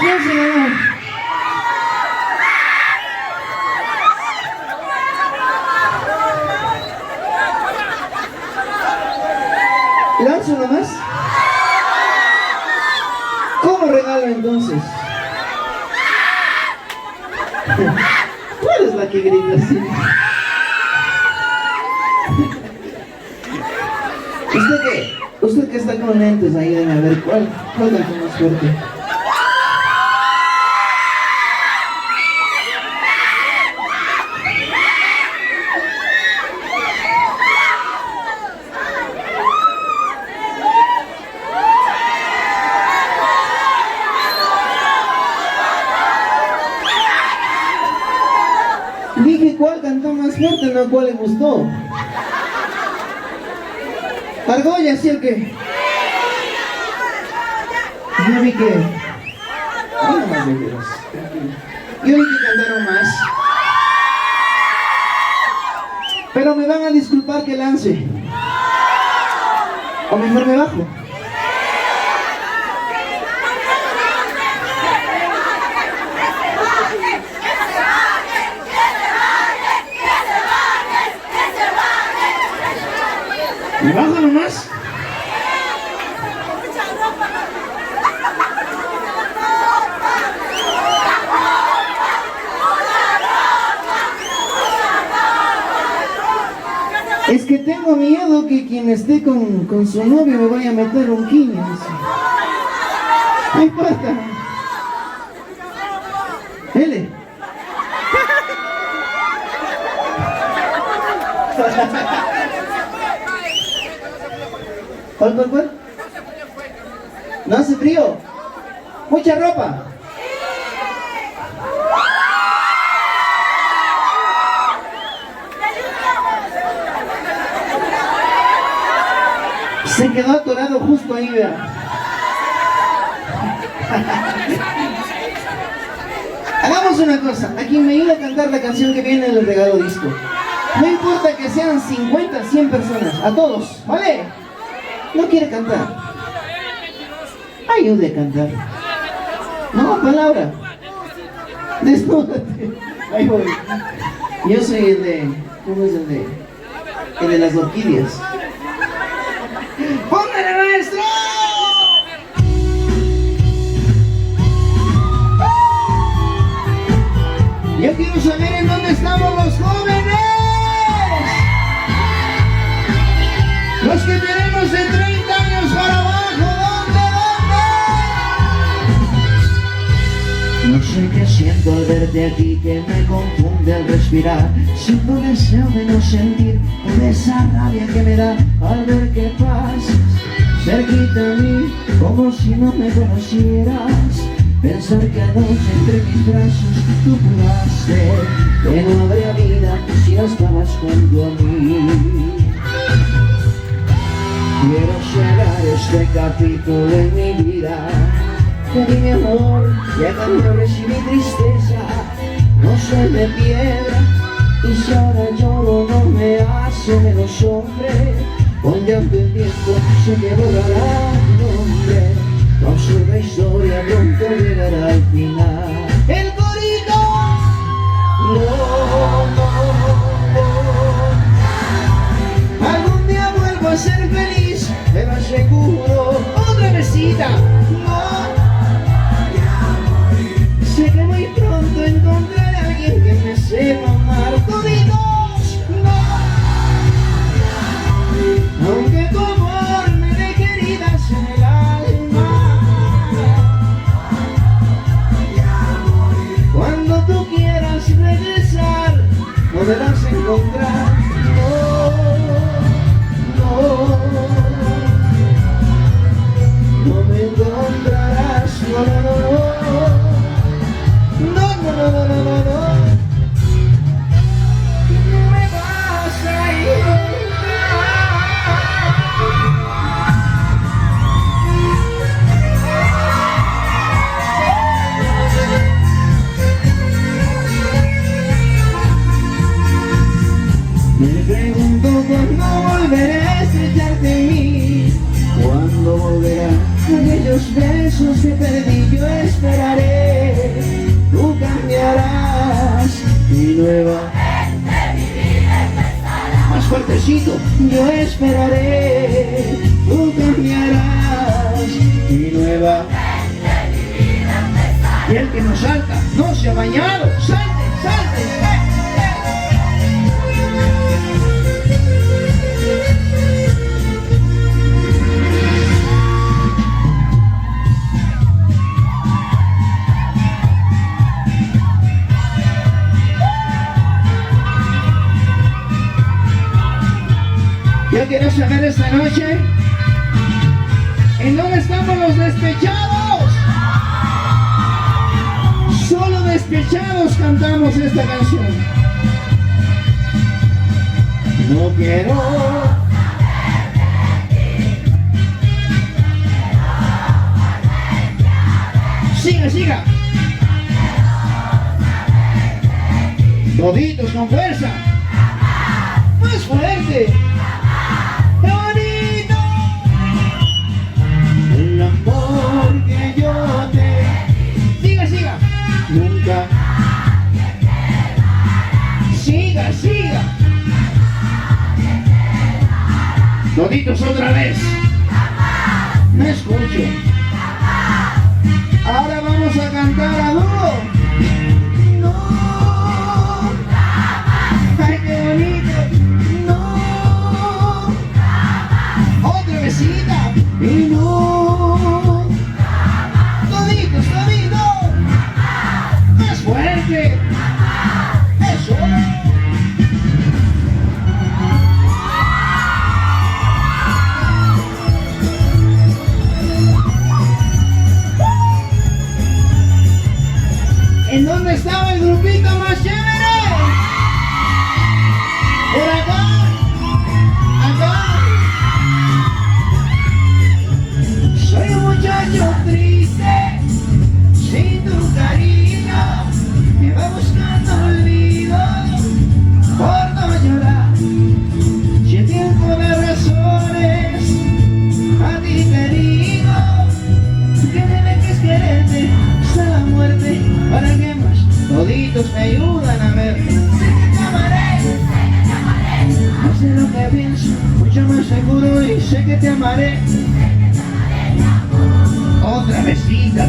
Lance nomás. ¿Lanzo nomás? ¿Cómo regalo entonces? ¿Cuál es la que grita así? ¿Usted que está con lentes ahí, a ver cuál canta más fuerte? Dije cuál cantó más fuerte, no cuál le gustó. Argolla, ¿sí o qué? Yo vi que... No más de veras. Yo vi que cantaron más. Pero me van a disculpar que lance. O mejor me bajo. ¿Me bajo nomás? Es que tengo miedo que quien esté con su novio me vaya a meter un quiño. No importa. Dele. ¿Cuál? ¿No hace frío? ¿Mucha ropa? Se quedó atorado justo ahí, vea. Hagamos una cosa, a quien me ayude a cantar la canción que viene en el regalo disco. No importa que sean 50, 100 personas, a todos, ¿vale? No quiere cantar. Ayude a cantar. No, palabra. Desnúdate. Ahí voy. Yo soy el de... ¿Cómo es el de? El de las orquídeas. ¡Póngale, maestro! Yo quiero saber en dónde estamos los jóvenes. Los que tenemos de 30 años para abajo, ¿dónde? No sé qué siento al verte aquí, que me confunde al respirar. Siento deseo de no sentir toda esa rabia que me da al ver que pasas cerquita a mí, como si no me conocieras. Pensar que anoche entre mis brazos tú juraste que no habría vida si no estabas junto a mí. Quiero cerrar este capítulo en mi vida. Te di mi amor y a cambio recibí tristeza. No soy de piedra y si ahora lloro no me hace menos hombre. Con llanto el tiempo sé que borrará tu nombre. Tu absurda historia pronto llegará al final. ¡El corito! No. Algún día vuelvo a ser feliz, te lo aseguro. Otra besita. No. Sé que muy pronto encontraré a alguien que me sepa amar. Toditos. No. Aunque tu amor me deje heridas en el alma. Cuando tú quieras regresar, no me vas a encontrar. No me encuentro. aquellos besos que perdí yo esperaré. Tú cambiarás y nuevamente mi vida empezará. Más fuertecito. Yo esperaré, tú cambiarás y nuevamente mi vida empezará. Y el que no salta, no se ha bañado. ¡Salte, salte! Yo quiero saber esta noche, ¿en dónde estamos los despechados? Solo despechados cantamos esta canción. No quiero siga, siga. Toditos con fuerza. Más fuerte. ¡Qué bonito! El amor que yo te... Siga, siga. Nunca. Siga, siga. Toditos otra vez. Me escucho. Ahora vamos a cantar a dúo. No. Ay, qué bonito. Y no, toditos, toditos, más fuerte, eso. ¿En dónde estaba el grupito más chévere? Por acá, acá. Soy un muchacho triste, sin tu cariño, me va buscando olvido por no llorar. Si el tiempo de razones, a ti te digo que debe que es quererte hasta la muerte. ¿Para qué más? Toditos me ayudan a ver. Sé que te amaré, más de lo que pienso, mucho más seguro, y sé que te amaré. Otra besita,